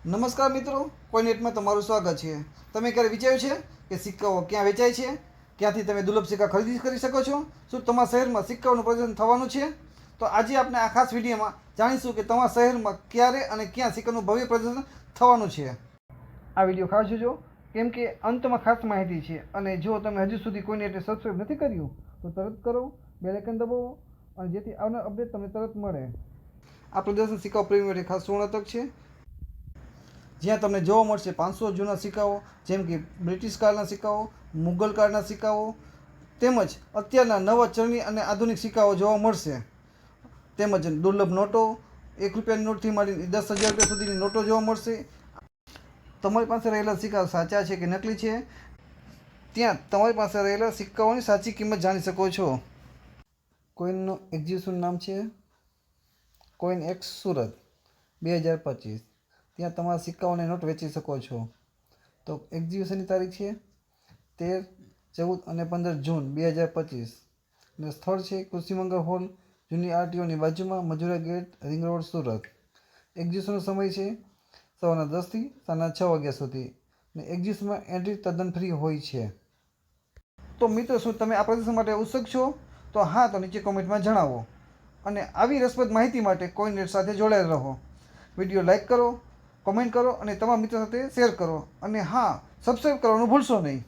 નમસ્કાર મિત્રો, કોઈનેટમાં તમારું સ્વાગત છે। તમે ક્યારે વિચાર્યું છે કે સિક્કાઓ ક્યાં વેચાય છે, ક્યાંથી તમે દુર્લભ સિક્કા ખરીદી કરી શકો છો? શું તમારા શહેરમાં સિક્કાઓનું પ્રદર્શન થવાનું છે? તો આજે આપણે આ ખાસ વિડીયોમાં જાણીશું કે તમારા શહેરમાં ક્યારે અને ક્યાં સિક્કાનું ભવ્ય પ્રદર્શન થવાનું છે। આ વિડીયો ખાસ જોજો, કેમ કે અંતમાં ખાસ માહિતી છે। અને જો તમે હજુ સુધી કોઈનેટને સબસ્ક્રાઈબ નથી કર્યું તો તરત કરો, બેલ આઇકન દબાવો, અને જેથી આવનાર અપડેટ તમને તરત મળે। આ પ્રદર્શન સિક્કાઓ પ્રેમી માટે ખાસ સુવર્ણ તક છે, જ્યાં તમને જોવા મળશે 500 જૂના સિક્કાઓ, જેમ કે બ્રિટિશ કાળના સિક્કાઓ, મુગલ કાળના સિક્કાઓ, તેમજ અત્યારના નવા ચલણી અને આધુનિક સિક્કાઓ જોવા મળશે। તેમજ દુર્લભ નોટો, 1 રૂપિયાની નોટથી માંડીને 10,000 રૂપિયા સુધીની નોટો જોવા મળશે। તમારી પાસે રહેલા સિક્કા સાચા છે કે નકલી છે, ત્યાં તમારી પાસે રહેલા સિક્કાઓની સાચી કિંમત જાણી શકો છો। કોઈનનું એક્ઝિબિશનનું નામ છે કોઈન એક્સ સુરત 2025। ત્યાં તમારા સિક્કાઓને નોટ વેચી શકો છો। તો એક્ઝિબિશનની તારીખ છે 13, 14 અને 15 જૂન 2025 અને સ્થળ છે કૃષિમંગળ હોલ, જૂની આરટીઓની બાજુમાં, Majura gate, ring road, Surat. એક્ઝિબિશનનો સમય છે સવારના 10 થી સાંજના 6 વાગ્યા સુધી અને એક્ઝિબિશનમાં એન્ટ્રી તદ્દન ફ્રી હોય છે। તો મિત્રો, શું તમે આ પ્રદર્શન માટે ઉત્સુક છો? તો હા, તો નીચે કોમેન્ટમાં જણાવો। અને આવી રસપ્રદ માહિતી માટે કોઈનેટ સાથે જોડાયેલા રહો। વિડીયો લાઈક કરો, કોમેન્ટ કરો અને તમારા મિત્રો સાથે શેર કરો, અને હા, સબસ્ક્રાઈબ કરવાનું ભૂલશો નહીં।